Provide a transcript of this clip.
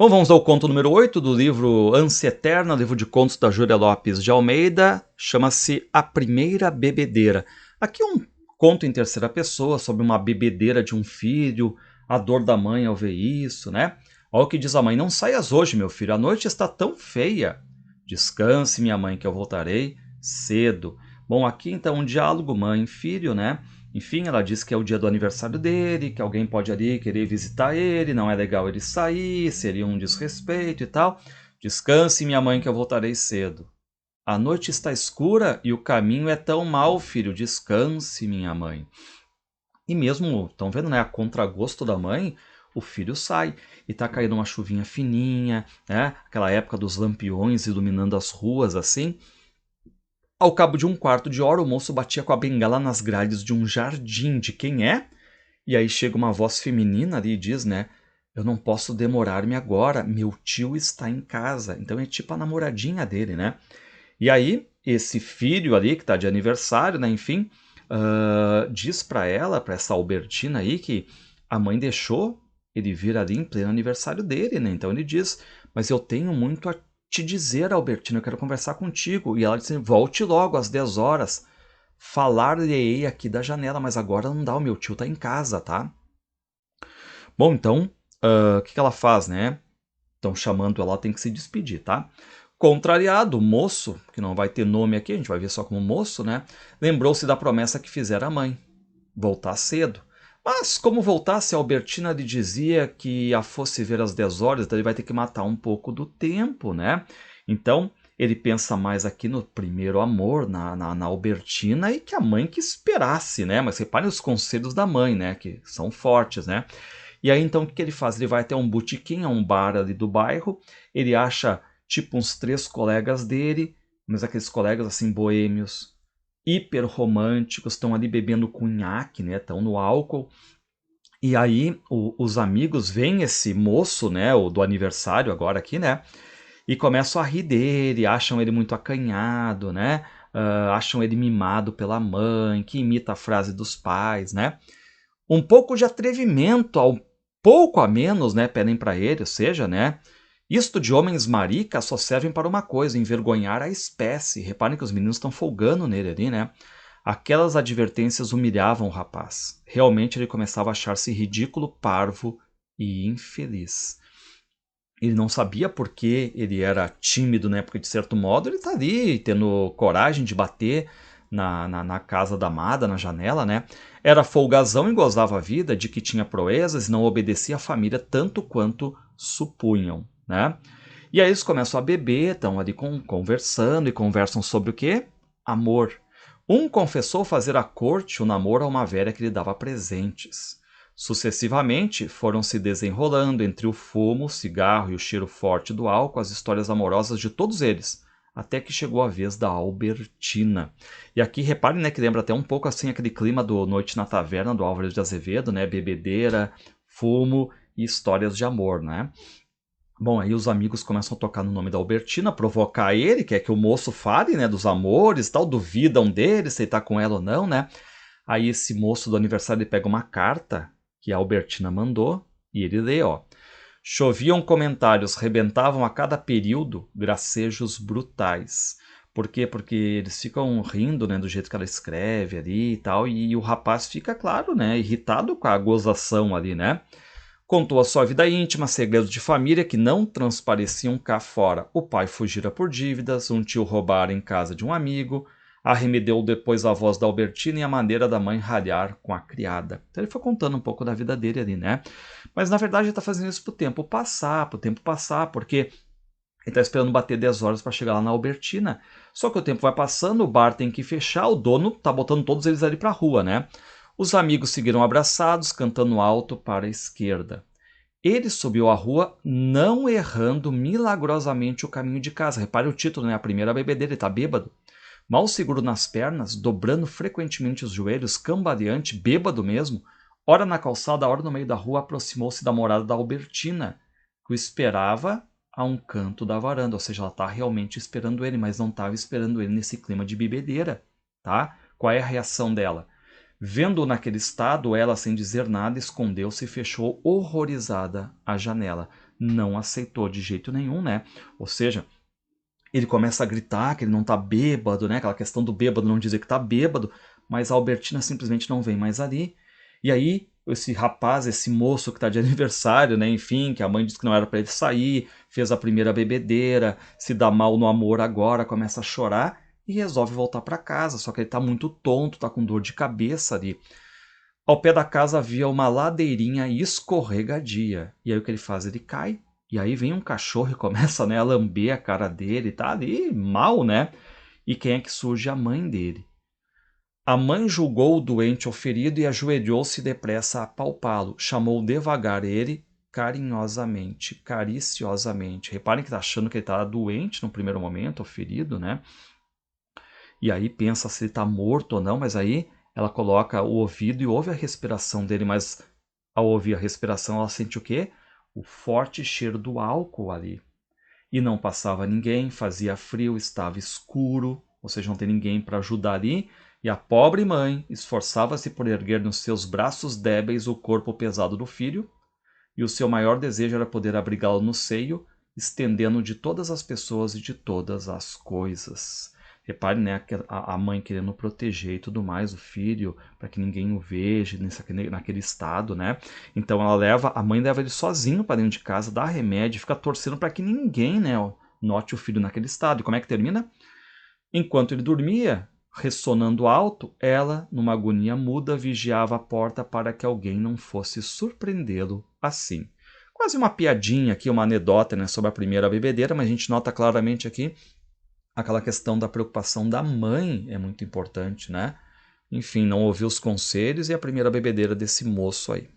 Bom, vamos ao conto número 8 do livro Ânsia Eterna, livro de contos da Júlia Lopes de Almeida, chama-se A Primeira Bebedeira. Aqui um conto em terceira pessoa sobre uma bebedeira de um filho, a dor da mãe ao ver isso, né? Olha o que diz a mãe: não saias hoje, meu filho, a noite está tão feia. Descanse, minha mãe, que eu voltarei cedo. Bom, aqui então um diálogo mãe e filho, né? Enfim, ela diz que é o dia do aniversário dele, que alguém pode ali querer visitar ele, não é legal ele sair, seria um desrespeito e tal. Descanse, minha mãe, que eu voltarei cedo. A noite está escura e o caminho é tão mau, filho. Descanse, minha mãe. E mesmo, estão vendo, né, a contragosto da mãe, o filho sai. E tá caindo uma chuvinha fininha, né? Aquela época dos lampiões iluminando as ruas assim. Ao cabo de um quarto de hora, o moço batia com a bengala nas grades de um jardim. De quem é? E aí chega uma voz feminina ali e diz, né? Eu não posso demorar-me agora, meu tio está em casa. Então é tipo a namoradinha dele, né? E aí, esse filho ali, que está de aniversário, né? Enfim, diz para ela, para essa Albertina aí, que a mãe deixou ele vir ali em pleno aniversário dele, né? Então ele diz, mas eu tenho muito a te dizer, Albertina, eu quero conversar contigo. E ela diz, volte logo às 10 horas. Falar-lhe-ei aqui da janela, mas agora não dá, o meu tio tá em casa, tá? Bom, então, o que ela faz, né? Estão chamando ela, tem que se despedir, tá? Contrariado, o moço, que não vai ter nome aqui, a gente vai ver só como moço, né? Lembrou-se da promessa que fizera a mãe, voltar cedo. Mas como voltasse, a Albertina lhe dizia que a fosse ver às 10 horas, então ele vai ter que matar um pouco do tempo, né? Então, ele pensa mais aqui no primeiro amor, na Albertina, e que a mãe que esperasse, né? Mas reparem os conselhos da mãe, né? Que são fortes, né? E aí então o que ele faz? Ele vai até um botequim, a um bar ali do bairro, ele acha tipo uns 3 colegas dele, mas aqueles colegas assim boêmios, hiper românticos, estão ali bebendo cunhaque, né? Estão no álcool. E aí os amigos veem esse moço, né? O do aniversário agora aqui, né? E começam a rir dele, acham ele muito acanhado, né? Acham ele mimado pela mãe, que imita a frase dos pais, né? Um pouco de atrevimento, ao pouco a menos, né, pedem para ele, ou seja, né, isto de homens maricas só servem para uma coisa, envergonhar a espécie. Reparem que os meninos estão folgando nele ali, né? Aquelas advertências humilhavam o rapaz. Realmente ele começava a achar-se ridículo, parvo e infeliz. Ele não sabia por que ele era tímido, né? Porque, de certo modo, ele está ali tendo coragem de bater na casa da amada, na janela, né? Era folgazão e gozava a vida de que tinha proezas e não obedecia à família tanto quanto supunham, né? E aí eles começam a beber, estão ali conversando e conversam sobre o quê? Amor. Um confessou fazer a corte o namoro a uma velha que lhe dava presentes. Sucessivamente, foram se desenrolando entre o fumo, o cigarro e o cheiro forte do álcool as histórias amorosas de todos eles, até que chegou a vez da Albertina. E aqui reparem, né, que lembra até um pouco assim aquele clima do Noite na Taverna do Álvares de Azevedo, né, bebedeira, fumo e histórias de amor, né? Bom, aí os amigos começam a tocar no nome da Albertina, provocar ele, quer que o moço fale, né, dos amores, tal, duvidam dele, se ele tá com ela ou não, né? Aí esse moço do aniversário ele pega uma carta que a Albertina mandou e ele lê, ó. Choviam comentários, rebentavam a cada período gracejos brutais. Por quê? Porque eles ficam rindo, né, do jeito que ela escreve ali e tal, e o rapaz fica, claro, né, irritado com a gozação ali, né? Contou a sua vida íntima, segredos de família que não transpareciam cá fora. O pai fugira por dívidas, um tio roubara em casa de um amigo, arremedeu depois a voz da Albertina e a maneira da mãe ralhar com a criada. Então ele foi contando um pouco da vida dele ali, né? Mas na verdade ele está fazendo isso pro tempo passar, porque ele está esperando bater 10 horas para chegar lá na Albertina. Só que o tempo vai passando, o bar tem que fechar, o dono tá botando todos eles ali pra rua, né? Os amigos seguiram abraçados, cantando alto para a esquerda. Ele subiu a rua, não errando milagrosamente o caminho de casa. Repare o título, né? A primeira bebedeira, ele tá bêbado. Mal seguro nas pernas, dobrando frequentemente os joelhos, cambaleante, bêbado mesmo, ora na calçada, ora no meio da rua, aproximou-se da morada da Albertina, que o esperava a um canto da varanda. Ou seja, ela está realmente esperando ele, mas não estava esperando ele nesse clima de bebedeira, tá? Qual é a reação dela? Vendo-o naquele estado, ela, sem dizer nada, escondeu-se e fechou horrorizada a janela. Não aceitou de jeito nenhum, né? Ou seja, ele começa a gritar que ele não tá bêbado, né? Aquela questão do bêbado não dizer que tá bêbado, mas a Albertina simplesmente não vem mais ali. E aí, esse rapaz, esse moço que tá de aniversário, né? Enfim, que a mãe disse que não era para ele sair, fez a primeira bebedeira, se dá mal no amor agora, começa a chorar e resolve voltar para casa. Só que ele tá muito tonto, tá com dor de cabeça ali. Ao pé da casa havia uma ladeirinha escorregadia. E aí o que ele faz? Ele cai. E aí vem um cachorro e começa, né, a lamber a cara dele. Tá ali mal, né? E quem é que surge? A mãe dele. A mãe julgou o doente ou ferido e ajoelhou-se depressa a apalpá-lo. Chamou devagar ele, carinhosamente, cariciosamente. Reparem que está achando que ele está doente no primeiro momento, ou ferido, né? E aí pensa se ele está morto ou não, mas aí ela coloca o ouvido e ouve a respiração dele, mas ao ouvir a respiração ela sente o quê? O forte cheiro do álcool ali. E não passava ninguém, fazia frio, estava escuro, ou seja, não tem ninguém para ajudar ali. E a pobre mãe esforçava-se por erguer nos seus braços débeis o corpo pesado do filho, e o seu maior desejo era poder abrigá-lo no seio, estendendo de todas as pessoas e de todas as coisas. Repare, né, a mãe querendo proteger e tudo mais, o filho, para que ninguém o veja naquele estado, né? Então a mãe leva ele sozinho para dentro de casa, dá remédio, fica torcendo para que ninguém, né, note o filho naquele estado. E como é que termina? Enquanto ele dormia, ressonando alto, ela, numa agonia muda, vigiava a porta para que alguém não fosse surpreendê-lo assim. Quase uma piadinha aqui, uma anedota, né, sobre a primeira bebedeira, mas a gente nota claramente aqui aquela questão da preocupação da mãe é muito importante, né? Enfim, não ouviu os conselhos e a primeira bebedeira desse moço aí.